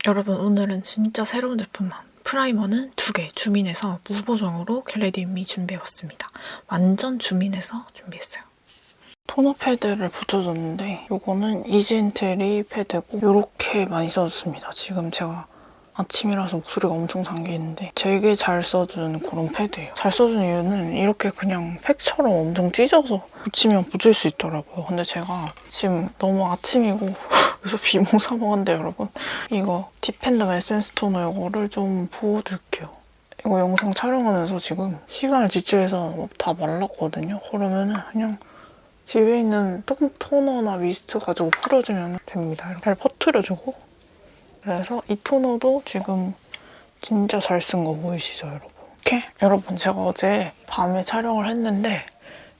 여러분 오늘은 진짜 새로운 제품만 프라이머는 2개 주민에서 무보정으로 겟레디미 준비해봤습니다. 완전 주민에서 준비했어요. 토너 패드를 붙여줬는데 이거는 이지엔트리 패드고 이렇게 많이 써줬습니다. 지금 제가 아침이라서 목소리가 엄청 잠기는데 되게 잘 써준 그런 패드예요. 잘 써준 이유는 이렇게 그냥 팩처럼 엄청 찢어서 붙이면 붙일 수 있더라고요. 근데 제가 지금 너무 아침이고 그래서 비몽사몽한데 여러분 이거 디펜더 에센스 토너 이거를 좀 부어줄게요. 이거 영상 촬영하면서 지금 시간을 지체해서 다 말랐거든요. 그러면은 그냥 집에 있는 토너나 미스트 가지고 뿌려주면 됩니다. 이렇게 잘 퍼뜨려주고 그래서 이 토너도 지금 진짜 잘 쓴 거 보이시죠, 여러분? 이렇게? 여러분, 제가 어제 밤에 촬영을 했는데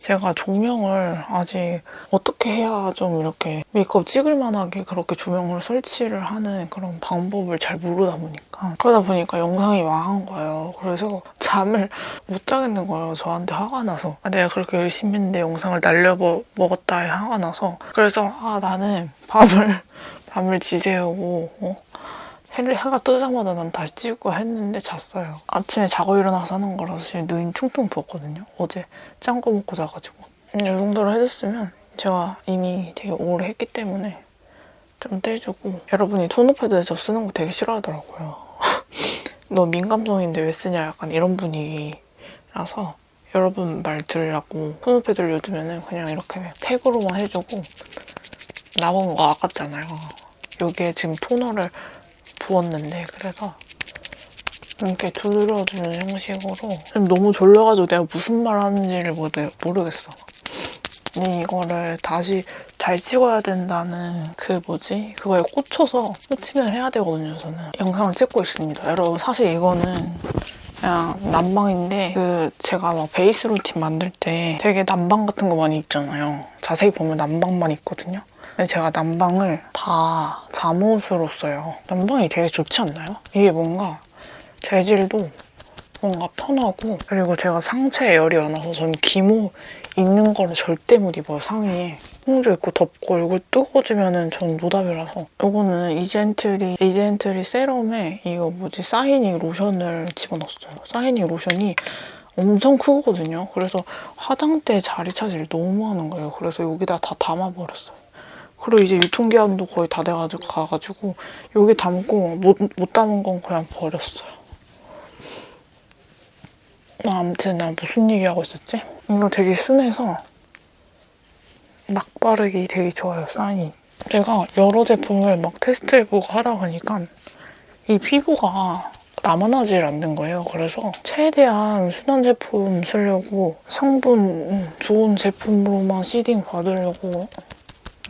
제가 조명을 아직 어떻게 해야 좀 이렇게 메이크업 찍을 만하게 그렇게 조명을 설치를 하는 그런 방법을 잘 모르다 보니까 그러다 보니까 영상이 망한 거예요. 그래서 잠을 못 자겠는 거예요. 저한테 화가 나서. 내가 그렇게 열심히 했는데 영상을 날려먹었다에 화가 나서 그래서 나는 밤을 지새우고 해가 뜨자마자 난 다시 찍고 했는데 잤어요. 아침에 자고 일어나서 하는 거라서 지금 눈이 퉁퉁 부었거든요. 어제 짠 거 먹고 자가지고. 이 정도로 해줬으면 제가 이미 되게 오래 했기 때문에 좀 떼주고 여러분이 토너 패드 저 쓰는 거 되게 싫어하더라고요. 너 민감성인데 왜 쓰냐 약간 이런 분위기라서 여러분 말 들으려고 토너 패드를 요즘에는 그냥 이렇게 팩으로만 해주고 남은 거 아깝잖아요. 여기에 지금 토너를 부었는데 그래서 이렇게 두드려주는 형식으로 지금 너무 졸려가지고 내가 무슨 말 하는지를 모르겠어. 근데 이거를 다시 잘 찍어야 된다는 그거에 꽂히면 해야 되거든요. 저는 영상을 찍고 있습니다. 여러분 사실 이거는 그냥 난방인데 제가 막 베이스 루틴 만들 때 되게 난방 같은 거 많이 있잖아요. 자세히 보면 난방만 있거든요. 근데 제가 난방을 다 잠옷으로 써요. 난방이 되게 좋지 않나요? 이게 뭔가 재질도 뭔가 편하고 그리고 제가 상체에 열이 안 와서 저는 기모 있는 거를 절대 못 입어요. 상의에 홍조 입고 덥고 이걸 뜨거워지면은 전 노답이라서 이거는 이젠트리 세럼에 이거 사이닉 로션을 집어넣었어요. 사이닉 로션이 엄청 크거든요. 그래서 화장대 자리 차지를 너무 하는 거예요. 그래서 여기다 다 담아버렸어요. 그리고 이제 유통기한도 거의 다 가가지고 여기 담고 못 담은 건 그냥 버렸어요. 아무튼 나 무슨 얘기하고 있었지? 이거 되게 순해서 막 바르기 되게 좋아요, 사이닉. 제가 여러 제품을 막 테스트해보고 하다 보니까 이 피부가 남아나질 않는 거예요. 그래서 최대한 순한 제품 쓰려고 성분 좋은 제품으로만 시딩 받으려고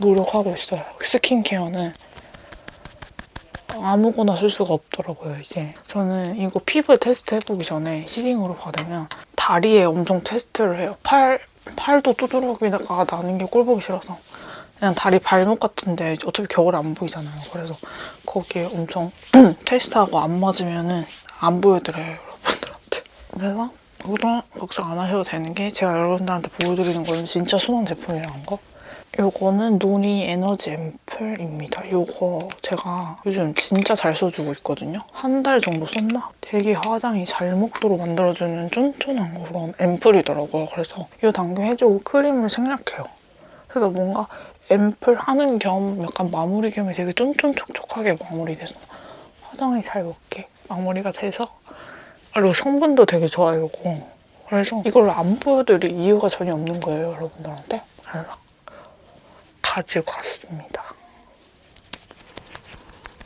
노력하고 있어요. 스킨케어는 아무거나 쓸 수가 없더라고요, 이제. 저는 이거 피부 테스트 해보기 전에 시딩으로 받으면 다리에 엄청 테스트를 해요. 팔도 두드러기가 나는 게 꼴보기 싫어서. 그냥 다리 발목 같은데 어차피 겨울에 안 보이잖아요. 그래서 거기에 엄청 테스트하고 안 맞으면은 안 보여드려요, 여러분들한테. 그래서 그런 걱정 안 하셔도 되는 게 제가 여러분들한테 보여드리는 거는 진짜 순한 제품이라는 거. 요거는 노니 에너지 앰플입니다. 요거 제가 요즘 진짜 잘 써주고 있거든요. 한 달 정도 썼나? 되게 화장이 잘 먹도록 만들어주는 쫀쫀한 그런 앰플이더라고요. 그래서 요 당근 해주고 크림을 생략해요. 그래서 뭔가 앰플 하는 겸 약간 마무리 겸이 되게 쫀쫀촉촉하게 마무리돼서 화장이 잘 먹게 마무리가 돼서 그리고 성분도 되게 좋아요, 요거. 그래서 이걸 안 보여드릴 이유가 전혀 없는 거예요, 여러분들한테. 그래서 가지고 왔습니다.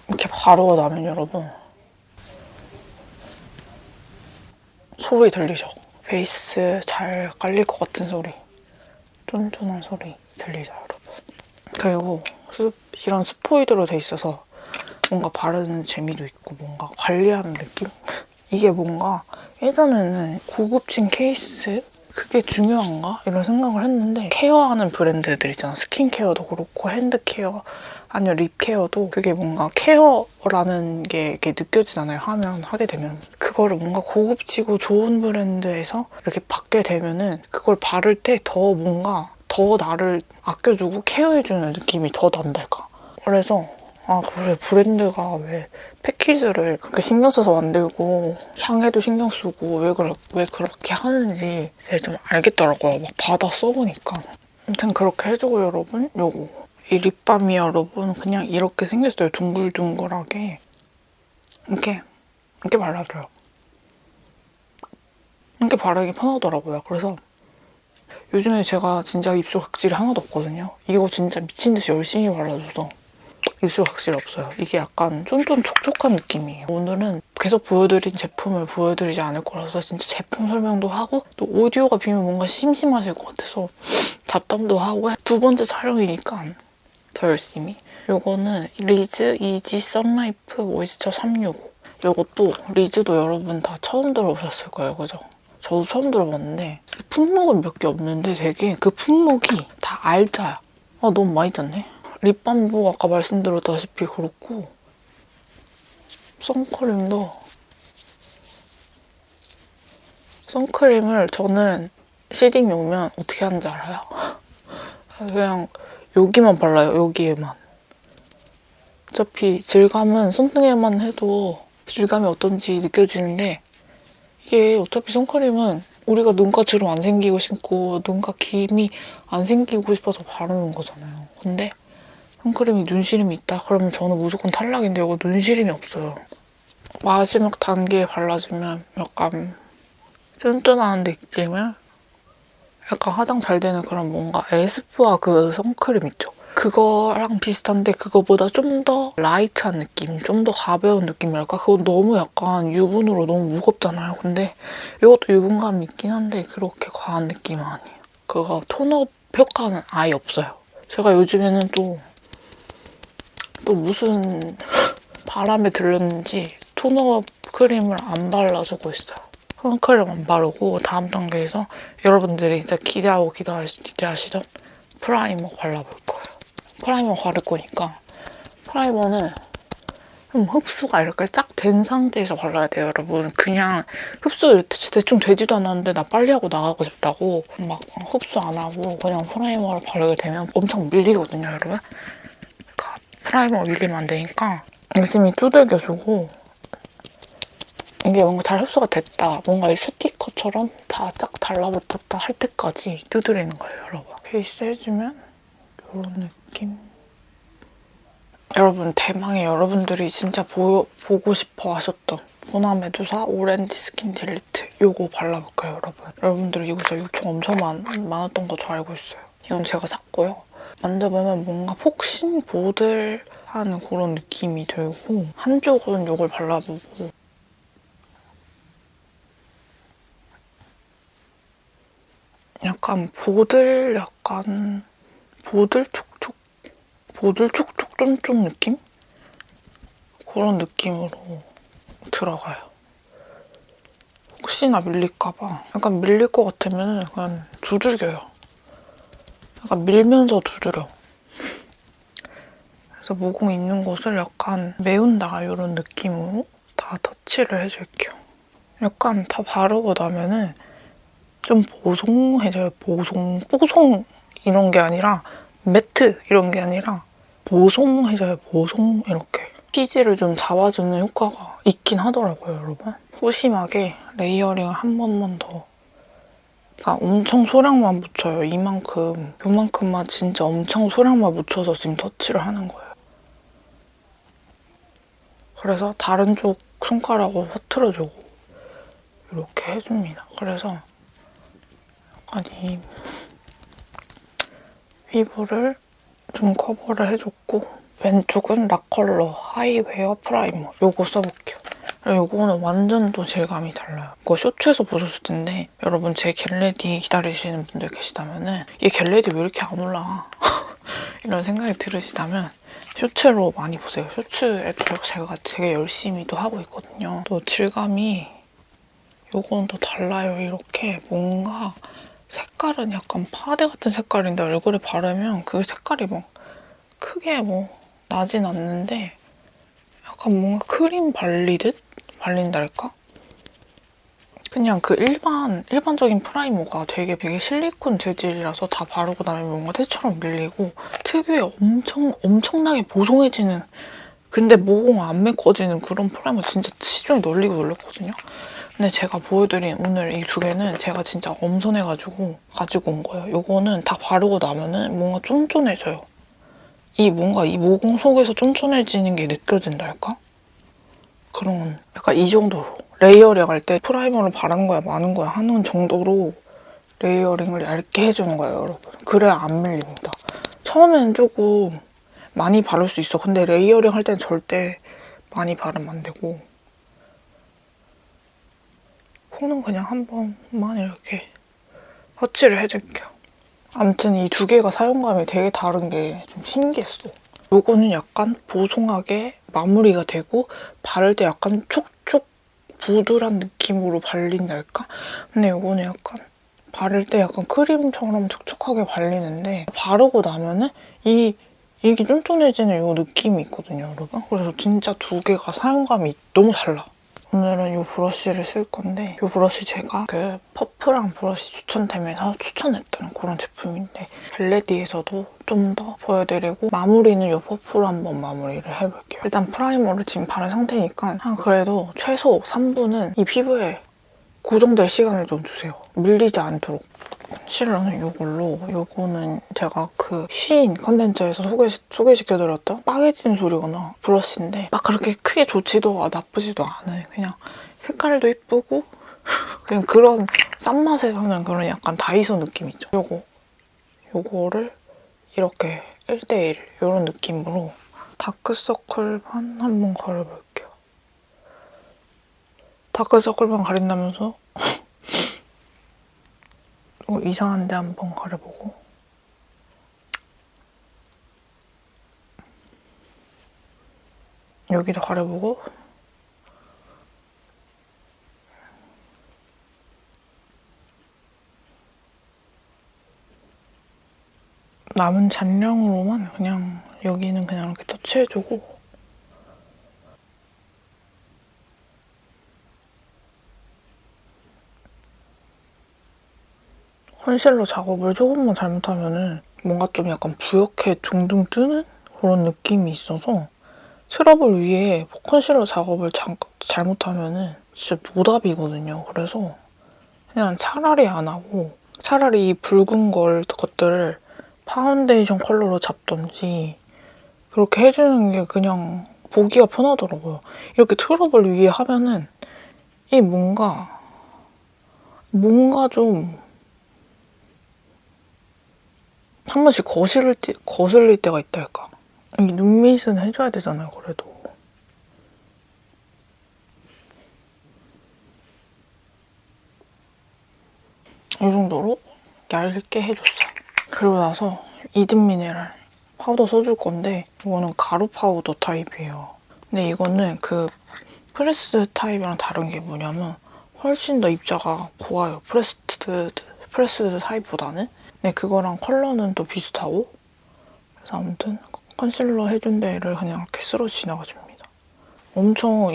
이렇게 바르고 나면 여러분 소리 들리죠? 베이스 잘 깔릴 것 같은 소리, 쫀쫀한 소리 들리죠, 여러분? 그리고 이런 스포이드로 돼 있어서 뭔가 바르는 재미도 있고 뭔가 관리하는 느낌? 이게 뭔가 예전에는 고급진 케이스? 그게 중요한가? 이런 생각을 했는데 케어하는 브랜드들 있잖아. 스킨케어도 그렇고 핸드케어 아니면 립케어도 그게 뭔가 케어라는 게 이렇게 느껴지잖아요. 하게 되면. 그거를 뭔가 고급지고 좋은 브랜드에서 이렇게 받게 되면은 그걸 바를 때 더 뭔가 더 나를 아껴주고 케어해주는 느낌이 더 난달까. 그래서 아, 그래. 브랜드가 왜 패키지를 그렇게 신경 써서 만들고 향에도 신경 쓰고 왜 그렇게 하는지 이제 좀 알겠더라고요. 막 받아 써보니까. 아무튼 그렇게 해주고 여러분, 요거. 이 립밤이 여러분 그냥 이렇게 생겼어요. 둥글둥글하게. 이렇게 발라줘요. 이렇게 바르기 편하더라고요. 그래서 요즘에 제가 진짜 입술 각질이 하나도 없거든요. 이거 진짜 미친 듯이 열심히 발라줘서 입술 각질이 없어요. 이게 약간 쫀쫀 촉촉한 느낌이에요. 오늘은 계속 보여드린 제품을 보여드리지 않을 거라서 진짜 제품 설명도 하고 또 오디오가 비면 뭔가 심심하실 것 같아서 잡담도 하고 두 번째 촬영이니까 더 열심히. 요거는 리즈 이지 선라이프 모이스처 365. 요것도 리즈도 여러분 다 처음 들어보셨을 거예요. 그죠? 저도 처음 들어봤는데 품목은 몇 개 없는데 되게 그 품목이 다 알짜야. 아, 너무 많이 짰네. 립밤도 아까 말씀드렸다시피 그렇고 선크림을 저는 시딩이 오면 어떻게 하는지 알아요? 그냥 여기만 발라요. 여기에만. 어차피 질감은 손등에만 해도 질감이 어떤지 느껴지는데 이게 어차피 선크림은 우리가 눈가 주름 안 생기고 싶고 눈가 김이 안 생기고 싶어서 바르는 거잖아요. 근데 선크림이 눈시림이 있다? 그러면 저는 무조건 탈락인데 이거 눈시림이 없어요. 마지막 단계에 발라주면 약간 쫀쫀한 느낌을 약간 화장 잘 되는 그런 뭔가 에스쁘아 그 선크림 있죠? 그거랑 비슷한데 그거보다 좀 더 라이트한 느낌, 좀 더 가벼운 느낌이랄까? 그건 너무 약간 유분으로 너무 무겁잖아요. 근데 이것도 유분감이 있긴 한데 그렇게 과한 느낌은 아니에요. 그거 톤업 효과는 아예 없어요. 제가 요즘에는 또 무슨 바람에 들렸는지 톤업 크림을 안 발라주고 있어요. 선크림 안 바르고 다음 단계에서 여러분들이 진짜 기대하시던 프라이머 발라볼 거예요. 프라이머 바를 거니까 프라이머는 좀 흡수가 이렇게 쫙 된 상태에서 발라야 돼요, 여러분. 그냥 흡수 대충 되지도 않았는데 나 빨리 하고 나가고 싶다고 막 흡수 안 하고 그냥 프라이머를 바르게 되면 엄청 밀리거든요, 여러분. 그러니까 프라이머 밀리면 안 되니까 열심히 두들겨주고 이게 뭔가 잘 흡수가 됐다. 뭔가 이 스티커처럼 다 쫙 달라붙었다 할 때까지 두드리는 거예요, 여러분. 베이스 해주면 이런 느낌. 여러분, 대망의 여러분들이 진짜 보고 싶어 하셨던 보나 메두사 오렌지 스킨 딜리트 이거 발라볼까요, 여러분? 여러분들이 이거 진짜 요청 엄청 많았던 거 저 알고 있어요. 이건 제가 샀고요. 만져보면 뭔가 폭신보들한 그런 느낌이 들고 한쪽은 이걸 발라보고 약간 보들촉촉 쫀쫀 느낌? 그런 느낌으로 들어가요. 혹시나 밀릴까봐 약간 밀릴 것 같으면 그냥 두들겨요. 약간 밀면서 두드려. 그래서 모공 있는 곳을 약간 메운다 이런 느낌으로 다 터치를 해줄게요. 약간 다 바르고 나면은 좀 보송해져요. 뽀송 이런 게 아니라 매트 이런 게 아니라 보송해져요. 보송 이렇게. 피지를 좀 잡아주는 효과가 있긴 하더라고요, 여러분. 소심하게 레이어링을 한 번만 더. 그러니까 엄청 소량만 묻혀요. 요만큼만 진짜 엄청 소량만 묻혀서 지금 터치를 하는 거예요. 그래서 다른 쪽 손가락으로 퍼트려주고 이렇게 해줍니다. 그래서 약간 이 피부를 좀 커버를 해줬고 왼쪽은 락컬러 하이웨어 프라이머 이거 써볼게요. 이거는 완전 또 질감이 달라요. 이거 쇼츠에서 보셨을 텐데 여러분 제 겟레디 기다리시는 분들 계시다면 얘 겟레디 왜 이렇게 안 올라와? 이런 생각이 들으시다면 쇼츠로 많이 보세요. 쇼츠에도 제가 되게 열심히 또 하고 있거든요. 또 질감이 이건 또 달라요. 이렇게 뭔가 색깔은 약간 파데 같은 색깔인데 얼굴에 바르면 그 색깔이 막 크게 나진 않는데 약간 뭔가 크림 발린달까? 그냥 그 일반적인 프라이머가 되게 실리콘 재질이라서 다 바르고 나면 뭔가 때처럼 밀리고 특유의 엄청나게 보송해지는, 근데 모공 안 메꿔지는 그런 프라이머 진짜 시중에 널리고 널렸거든요. 근데 제가 보여드린 오늘 이 두 개는 제가 진짜 엄선해가지고 가지고 온 거예요. 요거는 다 바르고 나면은 뭔가 쫀쫀해져요. 뭔가 이 모공 속에서 쫀쫀해지는 게 느껴진달까? 그런 약간 이 정도로 레이어링 할 때 프라이머를 바른 거야 마는 거야 하는 정도로 레이어링을 얇게 해주는 거예요, 여러분. 그래야 안 밀립니다. 처음에는 조금 많이 바를 수 있어. 근데 레이어링 할 때는 절대 많이 바르면 안 되고, 코는 그냥 한 번만 이렇게 터치를 해줄게요. 아무튼 이 두 개가 사용감이 되게 다른 게 좀 신기했어. 요거는 약간 보송하게 마무리가 되고 바를 때 약간 촉촉 부드러운 느낌으로 발린달까? 근데 요거는 약간 바를 때 약간 크림처럼 촉촉하게 발리는데 바르고 나면은 이게 쫀쫀해지는 요 느낌이 있거든요, 여러분. 그래서 진짜 두 개가 사용감이 너무 달라. 오늘은 이 브러쉬를 쓸 건데 이 브러쉬 제가 그 퍼프랑 브러쉬 추천템에서 추천했던 그런 제품인데 겟레디에서도 좀 더 보여드리고 마무리는 이 퍼프로 한번 마무리를 해볼게요. 일단 프라이머를 지금 바른 상태니까 한 그래도 최소 3분은 이 피부에 고정될 시간을 좀 주세요. 밀리지 않도록. 컨실러는 이걸로, 요거는 제가 그 쉬인 컨텐츠에서 소개시켜드렸던 빠개지는 소리가 나 브러쉬인데 막 그렇게 크게 좋지도 나쁘지도 않아요. 그냥 색깔도 이쁘고 그냥 그런 싼 맛에 사는 그런 약간 다이소 느낌 있죠. 요거를 이렇게 1대1 이런 느낌으로 다크서클만 한번 가려볼게요. 다크서클만 가린다면서 이상한 데 한번 가려보고, 여기도 가려보고, 남은 잔량으로만 그냥 여기는 그냥 이렇게 터치해주고, 컨실러 작업을 조금만 잘못하면은 뭔가 좀 약간 부옇게 둥둥 뜨는 그런 느낌이 있어서 스럽을 위해 컨실러 작업을 잘못하면은 진짜 노답이거든요. 그래서 그냥 차라리 안 하고 차라리 이 붉은 것들을 파운데이션 컬러로 잡던지 그렇게 해주는 게 그냥 보기가 편하더라고요. 이렇게 트러블 위에 하면은 이 뭔가 좀 한 번씩 거슬릴 때가 있달까. 이 눈밑은 해줘야 되잖아요, 그래도. 이 정도로 얇게 해줬어요. 그리고 나서 이든 미네랄 파우더 써줄 건데 이거는 가루 파우더 타입이에요. 근데 이거는 그 프레스드 타입이랑 다른 게 뭐냐면 훨씬 더 입자가 고와요. 프레스드 타입보다는. 근데 그거랑 컬러는 또 비슷하고, 그래서 아무튼 컨실러 해준 데를 그냥 이렇게 쓸어 지나가줍니다. 엄청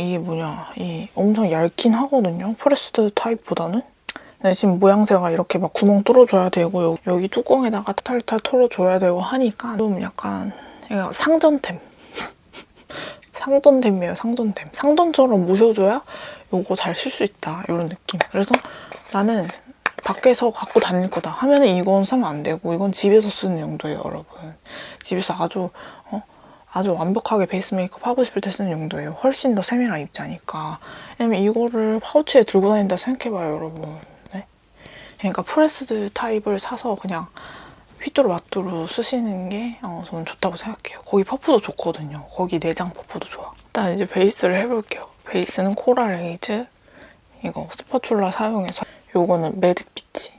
엄청 얇긴 하거든요. 프레스드 타입보다는. 근데 지금 모양새가 이렇게 막 구멍 뚫어줘야 되고 여기 뚜껑에다가 탈탈 털어줘야 되고 하니까 좀 약간 상전템. 상전템이에요, 상전템. 상전처럼 모셔줘야 이거 잘 쓸 수 있다, 이런 느낌. 그래서 나는 밖에서 갖고 다닐 거다 하면은 이건 사면 안 되고 이건 집에서 쓰는 용도예요, 여러분. 집에서 아주 완벽하게 베이스 메이크업 하고 싶을 때 쓰는 용도예요. 훨씬 더 세밀한 입자니까. 왜냐면 이거를 파우치에 들고 다닌다 생각해봐요, 여러분. 네? 그러니까 프레스드 타입을 사서 그냥 휘뚜루마뚜루 쓰시는 게 저는 좋다고 생각해요. 거기 퍼프도 좋거든요. 거기 내장 퍼프도 좋아. 일단 이제 베이스를 해볼게요. 베이스는 코랄 레이즈 이거 스파츌라 사용해서, 요거는 매드피치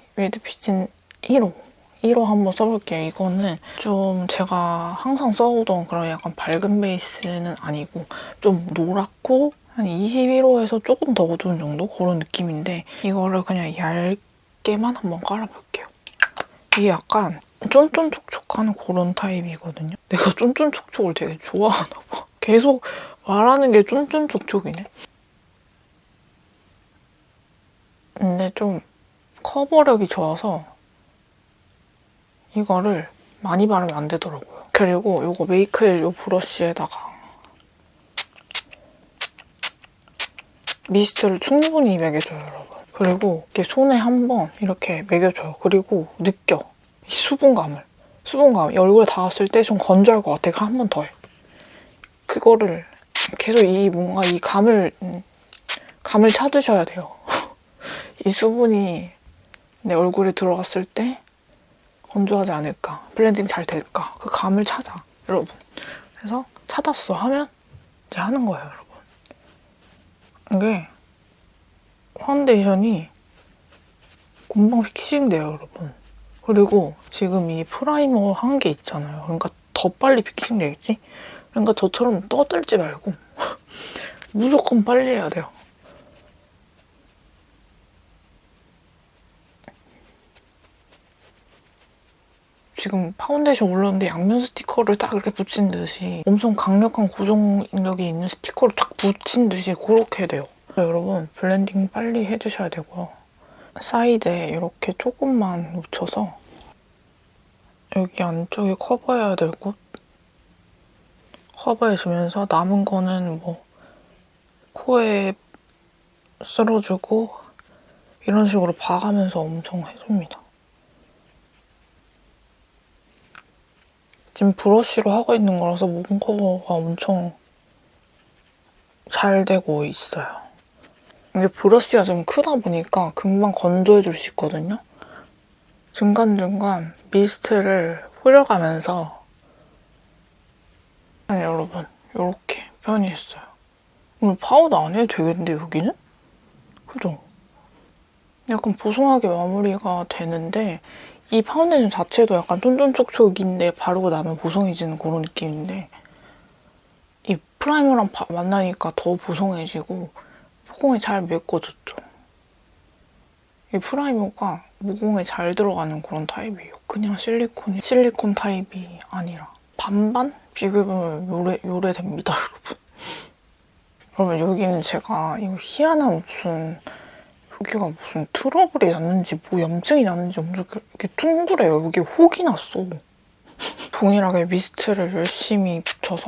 1호 한번 써볼게요. 이거는 좀 제가 항상 써오던 그런 약간 밝은 베이스는 아니고 좀 노랗고 한 21호에서 조금 더 어두운 정도? 그런 느낌인데 이거를 그냥 얇게만 한번 깔아볼게요. 이게 약간 쫀쫀촉촉한 그런 타입이거든요. 내가 쫀쫀촉촉을 되게 좋아하나 봐. 계속 말하는 게 쫀쫀촉촉이네. 근데 좀 커버력이 좋아서 이거를 많이 바르면 안 되더라고요. 그리고 이거 메이크엘 이 브러쉬에다가 미스트를 충분히 매겨줘요, 여러분. 그리고 이렇게 손에 한번 이렇게 매겨줘요. 그리고 느껴. 이 수분감을. 얼굴에 닿았을 때 좀 건조할 것 같아. 한 번 더 해. 그거를 계속 뭔가 이 감을 찾으셔야 돼요. 이 수분이 내 얼굴에 들어갔을 때 건조하지 않을까, 블렌딩 잘 될까, 그 감을 찾아, 여러분. 그래서 찾았어 하면 이제 하는 거예요, 여러분. 이게 파운데이션이 금방 픽싱돼요, 여러분. 그리고 지금 이 프라이머 한 개 있잖아요. 그러니까 더 빨리 픽싱되겠지? 그러니까 저처럼 떠들지 말고 무조건 빨리 해야 돼요. 지금 파운데이션 올렸는데 양면 스티커를 딱 이렇게 붙인 듯이 엄청 강력한 고정력이 있는 스티커를 딱 붙인 듯이 그렇게 돼요. 여러분 블렌딩 빨리 해주셔야 되고요. 사이드에 이렇게 조금만 묻혀서 여기 안쪽에 커버해야 될 곳 커버해주면서 남은 거는 뭐 코에 쓸어주고 이런 식으로 봐가면서 엄청 해줍니다. 지금 브러쉬로 하고 있는 거라서 모공 커버가 엄청 잘 되고 있어요. 이게 브러쉬가 좀 크다 보니까 금방 건조해줄 수 있거든요. 중간중간 미스트를 뿌려가면서 네, 여러분 이렇게 표현했어요. 오늘 파우더 안 해도 되겠는데 여기는? 그죠? 약간 보송하게 마무리가 되는데 이 파운데이션 자체도 약간 쫀쫀촉촉인데 바르고 나면 보송해지는 그런 느낌인데 이 프라이머랑 만나니까 더 보송해지고 모공에 잘 메꿔졌죠. 이 프라이머가 모공에 잘 들어가는 그런 타입이에요. 그냥 실리콘 타입이 아니라 반반? 비교해보면 요래 됩니다, 여러분. 그러면 여기는 제가 이거 희한한 여기가 무슨 트러블이 났는지 뭐 염증이 났는지 엄청 이렇게 둥그래요. 여기 혹이 났어. 동일하게 미스트를 열심히 붙여서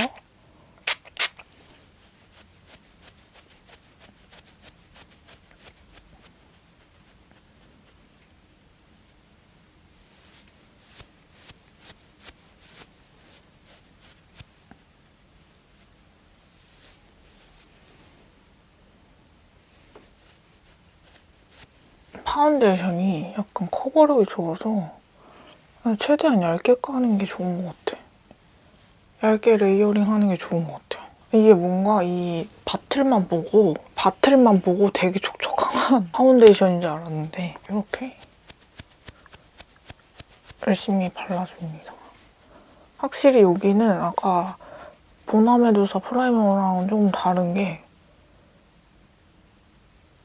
파운데이션이 약간 커버력이 좋아서 최대한 얇게 까는 게 좋은 것 같아. 얇게 레이어링 하는 게 좋은 것 같아요. 이게 뭔가 이 바틀만 보고 되게 촉촉한 파운데이션인 줄 알았는데 이렇게 열심히 발라줍니다. 확실히 여기는 아까 보나메두사 프라이머랑 조금 다른 게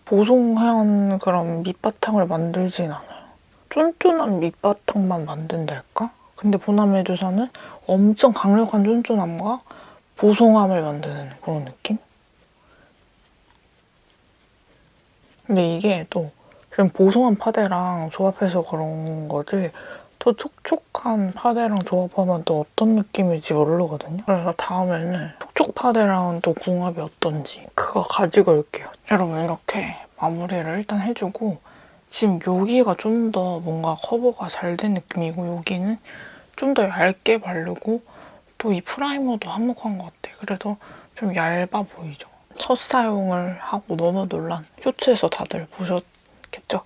보송한 그런 밑바탕을 만들진 않아요. 쫀쫀한 밑바탕만 만든달까? 근데 보나메두사는 엄청 강력한 쫀쫀함과 보송함을 만드는 그런 느낌? 근데 이게 또 지금 보송한 파데랑 조합해서 그런 거지 또 촉촉한 파데랑 조합하면 또 어떤 느낌일지 모르거든요. 그래서 다음에는 촉촉 파데랑은 또 궁합이 어떤지 그거 가지고 올게요. 여러분 이렇게 마무리를 일단 해주고 지금 여기가 좀 더 뭔가 커버가 잘 된 느낌이고 여기는 좀 더 얇게 바르고 또 이 프라이머도 한몫한 것 같아. 그래서 좀 얇아 보이죠. 첫 사용을 하고 너무 놀란 쇼츠에서 다들 보셨겠죠?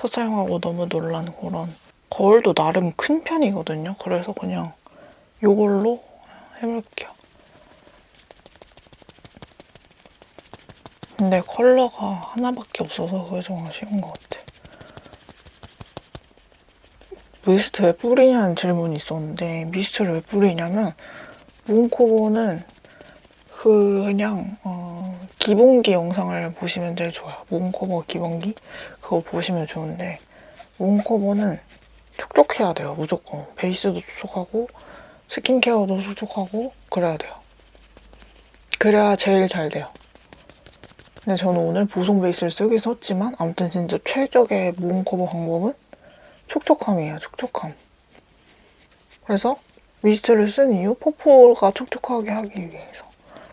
첫 사용하고 너무 놀란 그런 거울도 나름 큰 편이거든요. 그래서 그냥 이걸로 해볼게요. 근데 컬러가 하나밖에 없어서 그게 좀 아쉬운 것 같아. 미스트 왜 뿌리냐는 질문이 있었는데 미스트를 왜 뿌리냐면 모공커버는 그냥 기본기 영상을 보시면 제일 좋아요. 모공커버 기본기 그거 보시면 좋은데 모공커버는 촉촉해야 돼요. 무조건. 베이스도 촉촉하고 스킨케어도 촉촉하고 그래야 돼요. 그래야 제일 잘 돼요. 근데 저는 오늘 보송 베이스를 쓰긴 썼지만 아무튼 진짜 최적의 모공 커버 방법은 촉촉함이에요. 촉촉함. 그래서 미스트를 쓴 이유 퍼프가 촉촉하게 하기 위해서.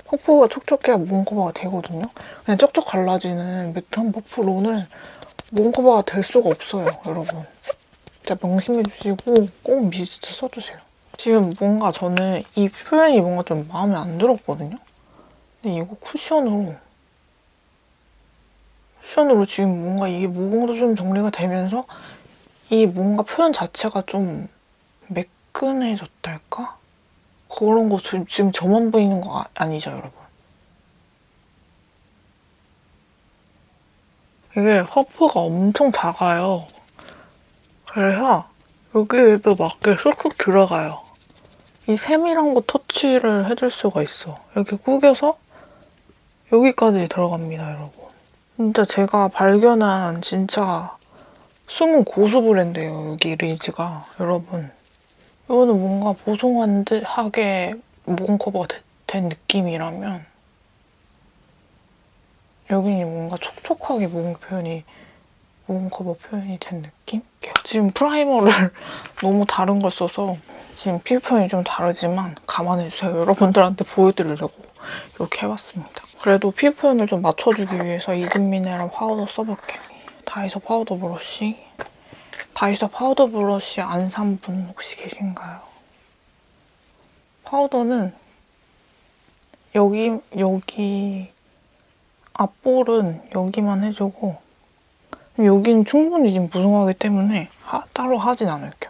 퍼프가 촉촉해야 모공 커버가 되거든요. 그냥 쩍쩍 갈라지는 매트한 퍼프로는 모공 커버가 될 수가 없어요, 여러분. 진짜 명심해 주시고 꼭 미스트 써주세요. 지금 뭔가 저는 이 표현이 뭔가 좀 마음에 안 들었거든요. 근데 이거 쿠션으로 지금 뭔가 이게 모공도 좀 정리가 되면서 이 뭔가 표현 자체가 좀 매끈해졌달까? 그런 거 지금 저만 보이는 거 아니죠, 여러분? 이게 퍼프가 엄청 작아요. 그래서 여기에도 맞게 쏙쏙 들어가요. 이 세밀한 거 터치를 해줄 수가 있어. 이렇게 구겨서 여기까지 들어갑니다, 여러분. 진짜 제가 발견한 진짜 숨은 고수 브랜드예요, 여기 리즈가. 여러분. 이거는 뭔가 보송하게 모공 커버가 된 느낌이라면 여기는 뭔가 촉촉하게 모공 커버 표현이 된 느낌? 지금 프라이머를 너무 다른 걸 써서 지금 피부 표현이 좀 다르지만 감안해주세요. 여러분들한테 보여드리려고 이렇게 해봤습니다. 그래도 피부 표현을 좀 맞춰주기 위해서 이든 미네랄 파우더 써볼게요. 다이소 파우더 브러쉬. 다이소 파우더 브러쉬 안 산 분 혹시 계신가요? 파우더는 여기 앞볼은 여기만 해주고 여기는 충분히 지금 무성하기 때문에 따로 하진 않을게요.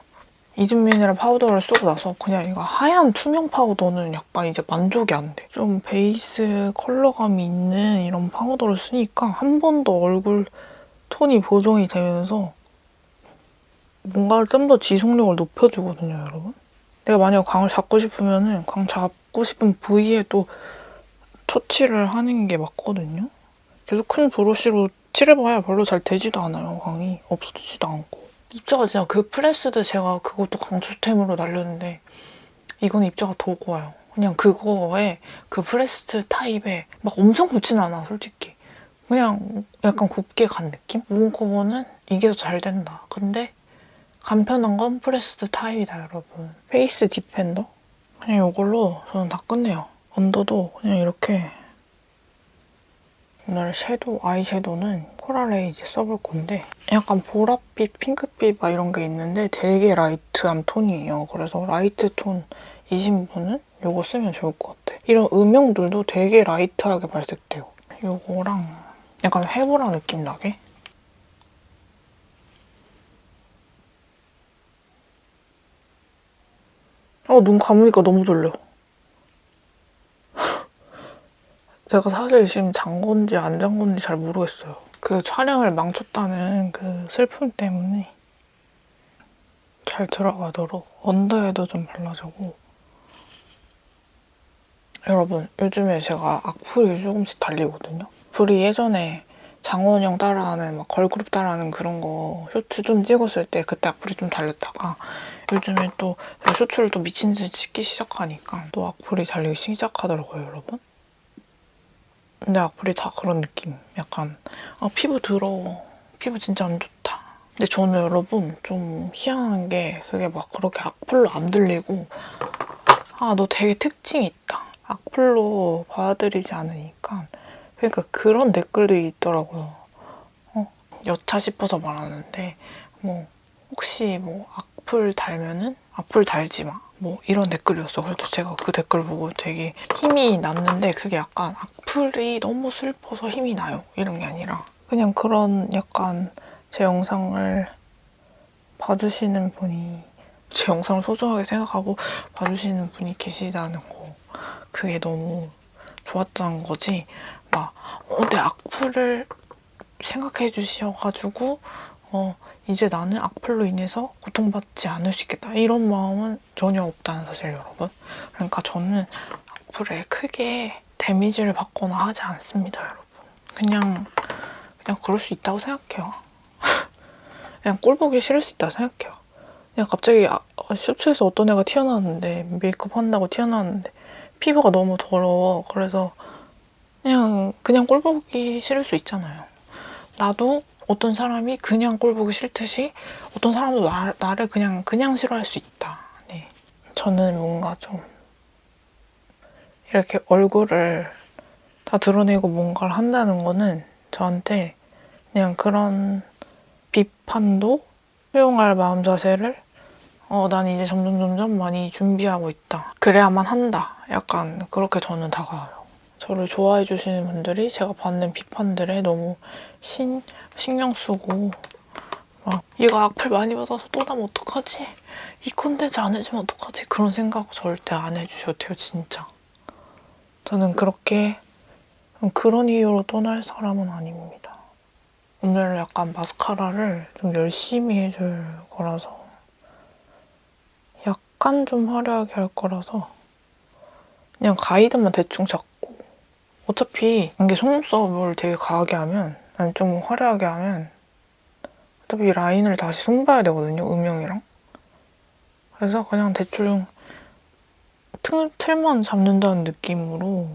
이든 미네랄 파우더를 쓰고 나서 그냥 이거 하얀 투명 파우더는 약간 이제 만족이 안 돼. 좀 베이스 컬러감이 있는 이런 파우더를 쓰니까 한 번 더 얼굴 톤이 보정이 되면서 뭔가 좀 더 지속력을 높여주거든요, 여러분. 내가 만약 광을 잡고 싶으면은 광 잡고 싶은 부위에 또 터치를 하는 게 맞거든요. 계속 큰 브러쉬로 칠해봐야 별로 잘 되지도 않아요, 광이. 없어지지도 않고. 입자가 진짜 그 프레스드 제가 그것도 강추템으로 날렸는데 이건 입자가 더 고와요. 그냥 그거에 그 프레스드 타입에 막 엄청 곱진 않아, 솔직히. 그냥 약간 곱게 간 느낌? 모공 커버는 이게 더 잘 된다. 근데 간편한 건 프레스드 타입이다, 여러분. 페이스 디펜더? 그냥 이걸로 저는 다 끝내요. 언더도 그냥 이렇게. 오늘 아이섀도우는 코랄레이즈 써볼 건데 약간 보랏빛, 핑크빛 막 이런 게 있는데 되게 라이트한 톤이에요. 그래서 라이트 톤이신 분은 이거 쓰면 좋을 것 같아. 이런 음영들도 되게 라이트하게 발색돼요. 이거랑 약간 해보라 느낌 나게. 눈 감으니까 너무 졸려. 제가 사실 지금 잔 건지 안 잔 건지 잘 모르겠어요. 그 촬영을 망쳤다는 그 슬픔 때문에 잘 들어가도록 언더에도 좀 발라주고. 여러분, 요즘에 제가 악플이 조금씩 달리거든요. 악플이 예전에 장원영 따라하는 막 걸그룹 따라하는 그런 거 쇼츠 좀 찍었을 때 그때 악플이 좀 달렸다가 요즘에 또 쇼츠를 또 미친 듯이 찍기 시작하니까 또 악플이 달리기 시작하더라고요, 여러분. 근데 악플이 다 그런 느낌. 약간 피부 더러워. 피부 진짜 안 좋다. 근데 저는 여러분 좀 희한한 게 그게 막 그렇게 악플로 안 들리고 너 되게 특징이 있다. 악플로 받아들이지 않으니까 그러니까 그런 댓글들이 있더라고요. 여차 싶어서 말하는데 뭐 혹시 뭐 악플 달면은 악플 달지 마. 뭐 이런 댓글이었어. 그래서 제가 그 댓글 보고 되게 힘이 났는데 그게 약간 악플이 너무 슬퍼서 힘이 나요. 이런 게 아니라 그냥 그런 약간 제 영상을 봐주시는 분이 제 영상을 소중하게 생각하고 봐주시는 분이 계시다는 거 그게 너무 좋았던 거지. 막 내 악플을 생각해 주셔가지고 이제 나는 악플로 인해서 고통받지 않을 수 있겠다 이런 마음은 전혀 없다는 사실, 여러분. 그러니까 저는 악플에 크게 데미지를 받거나 하지 않습니다, 여러분. 그냥 그럴 수 있다고 생각해요. 그냥 꼴 보기 싫을 수 있다고 생각해요. 그냥 갑자기 쇼츠에서 어떤 애가 튀어나왔는데 메이크업 한다고 튀어나왔는데 피부가 너무 더러워. 그래서 그냥 꼴 보기 싫을 수 있잖아요. 나도 어떤 사람이 그냥 꼴 보기 싫듯이 어떤 사람도 나를 그냥 싫어할 수 있다. 네. 저는 뭔가 좀 이렇게 얼굴을 다 드러내고 뭔가를 한다는 거는 저한테 그냥 그런 비판도 수용할 마음 자세를 난 이제 점점 많이 준비하고 있다. 그래야만 한다. 약간 그렇게 저는 다가와요. 저를 좋아해 주시는 분들이 제가 받는 비판들에 너무 신경 쓰고 막 이거 악플 많이 받아서 또 나면 어떡하지? 이 콘텐츠 안 해주면 어떡하지? 그런 생각 절대 안 해주셔도 돼요, 진짜. 저는 그런 이유로 떠날 사람은 아닙니다. 오늘 약간 마스카라를 좀 열심히 해줄 거라서 약간 좀 화려하게 할 거라서 그냥 가이드만 대충 잡고 어차피 이게 속눈썹을 되게 강하게 하면 아니 좀 화려하게 하면 어차피 라인을 다시 손봐야 되거든요, 음영이랑. 그래서 그냥 대충 틀만 잡는다는 느낌으로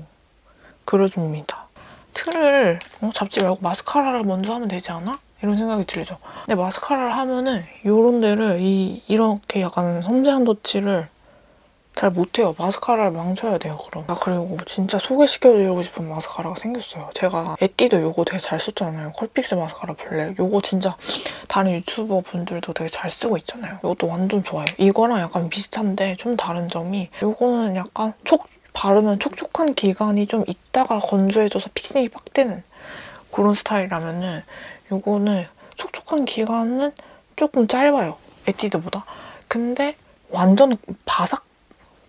그려줍니다. 틀을 잡지 말고 마스카라를 먼저 하면 되지 않아? 이런 생각이 들죠. 근데 마스카라를 하면은 요런 데를 이렇게 약간 섬세한 덧칠을 잘 못해요. 마스카라를 망쳐야 돼요, 그럼. 그리고 진짜 소개시켜드리고 싶은 마스카라가 생겼어요. 제가 에뛰드 요거 되게 잘 썼잖아요. 컬픽스 마스카라 블랙. 요거 진짜 다른 유튜버 분들도 되게 잘 쓰고 있잖아요. 이것도 완전 좋아요. 이거랑 약간 비슷한데 좀 다른 점이 요거는 약간 바르면 촉촉한 기간이 좀 있다가 건조해져서 픽싱이 빡 되는 그런 스타일이라면은 요거는 촉촉한 기간은 조금 짧아요. 에뛰드보다. 근데 완전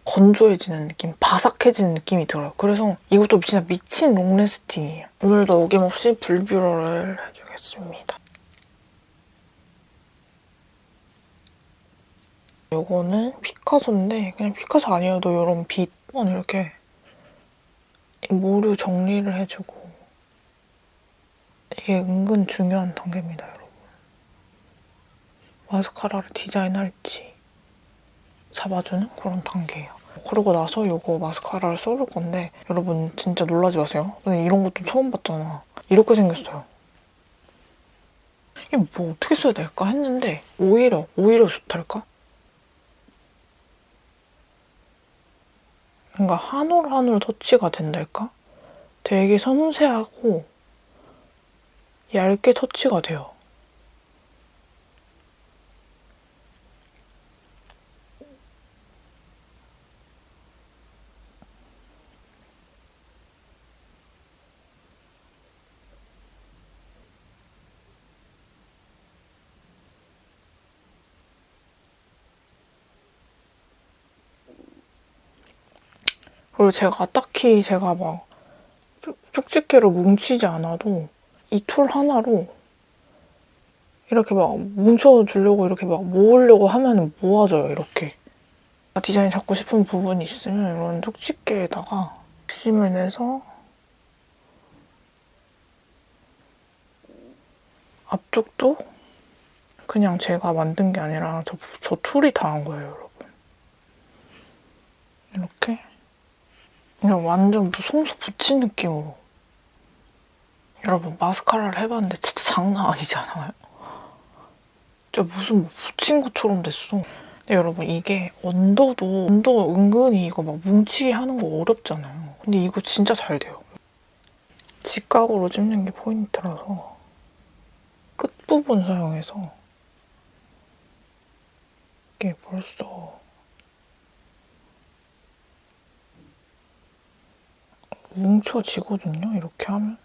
건조해지는 느낌, 바삭해지는 느낌이 들어요. 그래서 이것도 진짜 미친 롱래스팅이에요. 오늘도 어김없이 불뷰러를 해주겠습니다. 요거는 피카소인데 그냥 피카소 아니어도 이런 빛 이렇게 모류 정리를 해주고 이게 은근 중요한 단계입니다, 여러분. 마스카라를 디자인할지 잡아주는 그런 단계예요. 그러고 나서 이거 마스카라를 써줄 건데 여러분 진짜 놀라지 마세요. 이런 것도 처음 봤잖아. 이렇게 생겼어요. 이게 뭐 어떻게 써야 될까 했는데 오히려 좋달까? 뭔가 한 올 한 올 터치가 된달까? 되게 섬세하고 얇게 터치가 돼요. 그리고 딱히 막 쪽집게로 뭉치지 않아도 이 툴 하나로 이렇게 막 뭉쳐주려고 이렇게 막 모으려고 하면 모아져요, 이렇게. 디자인 잡고 싶은 부분이 있으면 이런 쪽집게에다가 욕심을 내서 앞쪽도 그냥 제가 만든 게 아니라 저 툴이 다 한 거예요, 여러분. 이렇게 그냥 완전 송수 붙인 느낌으로. 여러분 마스카라를 해봤는데 진짜 장난 아니잖아요. 진짜 무슨 붙인 것처럼 됐어. 근데 여러분 이게 언더 은근히 이거 막 뭉치게 하는 거 어렵잖아요. 근데 이거 진짜 잘 돼요. 직각으로 찝는 게 포인트라서 끝부분 사용해서 이게 벌써 뭉쳐지거든요, 이렇게 하면.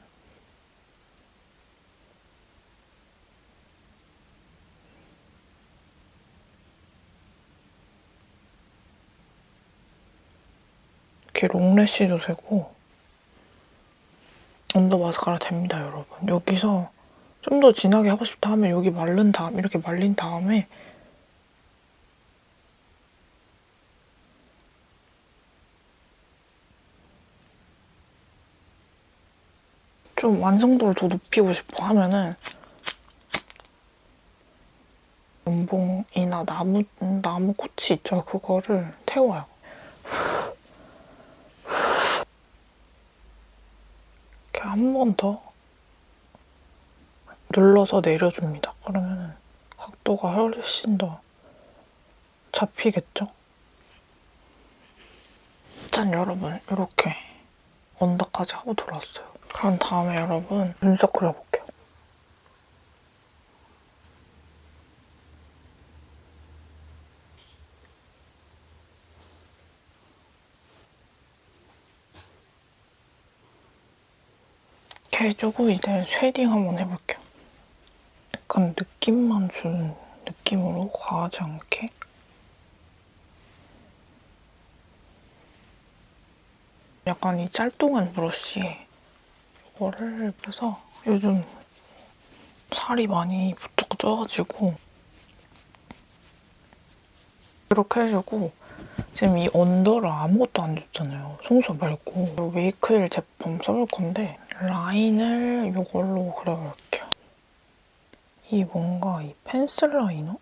이렇게 롱래쉬도 되고 언더 마스카라 됩니다, 여러분. 여기서 좀 더 진하게 하고 싶다 하면 여기 이렇게 말린 다음에 좀 완성도를 더 높이고 싶어 하면은 연봉이나 나무 꽃이 있죠. 그거를 태워요. 한 번 더 눌러서 내려줍니다. 그러면 각도가 훨씬 더 잡히겠죠? 짠 여러분, 이렇게 언더까지 하고 돌아왔어요. 그럼 다음에 여러분 눈썹 그려볼게요. 이렇게 해주고 이제 쉐딩 한번 해볼게요. 약간 느낌만 주는 느낌으로 과하지 않게. 약간 이 짤뚱한 브러쉬에 이거를 그래서 요즘 살이 많이 부쩍 쪄가지고 이렇게 해주고 지금 이 언더를 아무것도 안 줬잖아요. 속눈썹 말고. 메이크일 제품 써볼 건데 라인을 이걸로 그려볼게요. 이 뭔가 이 펜슬 라이너?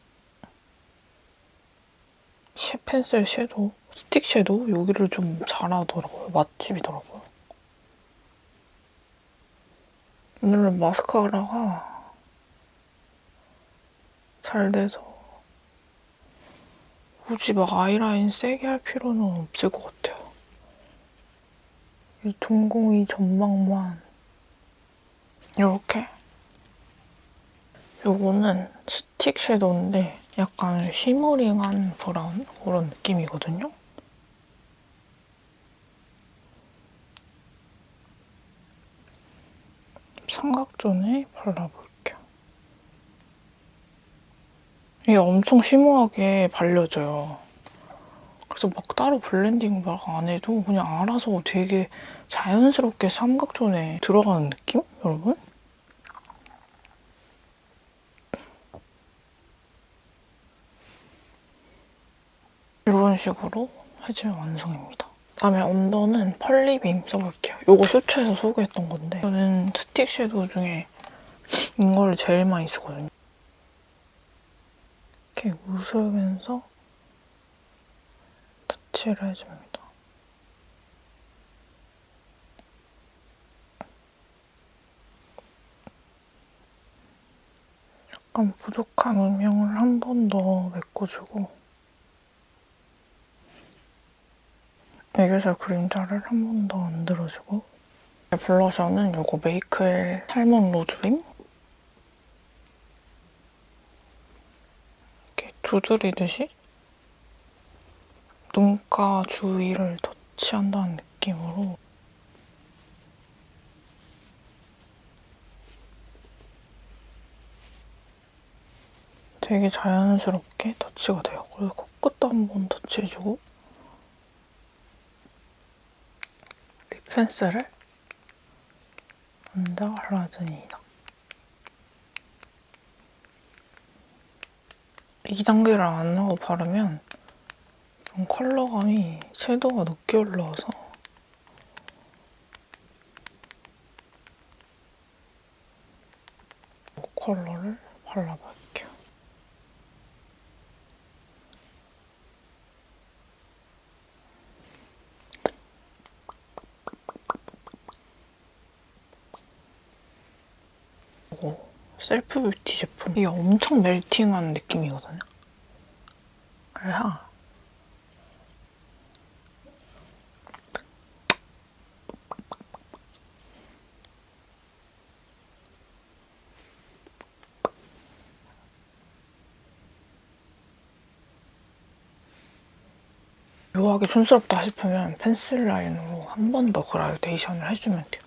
펜슬 섀도우? 스틱 섀도우? 여기를 좀 잘하더라고요. 맛집이더라고요. 오늘은 마스카라가 잘 돼서 굳이 막 아이라인 세게 할 필요는 없을 것 같아요. 이 동공이 전망만 이렇게. 요거는 스틱 섀도우인데 약간 쉬머링한 브라운 그런 느낌이거든요. 삼각존에 발라볼게요. 이게 엄청 쉬머하게 발려져요. 그래서 막 따로 블렌딩 막 안 해도 그냥 알아서 되게 자연스럽게 삼각존에 들어가는 느낌? 여러분? 이런 식으로 해주면 완성입니다. 그다음에 언더는 펄리빔 써볼게요. 이거 쇼츠에서 소개했던 건데 저는 스틱 섀도우 중에 이걸 제일 많이 쓰거든요. 이렇게 웃으면서 터치를 해줍니다. 약간 부족한 음영을 한 번 더 메꿔주고 애교살 그림자를 한 번 더 만들어주고 블러셔는 이거 메이크엘 살몬 로즈빔 이렇게 두드리듯이 눈가 주위를 터치한다는 느낌으로 되게 자연스럽게 터치가 돼요. 그래서 코끝도 한번 터치해주고 립 펜슬을 먼저 발라줍니다. 2단계를 안 하고 바르면 좀 컬러감이 섀도우가 늦게 올라와서 컬러를 발라볼게요. 이거 셀프 뷰티 제품. 이게 엄청 멜팅한 느낌이거든요. 그래서 묘하게 촌스럽다 싶으면 펜슬 라인으로 한 번 더 그라데이션을 해주면 돼요.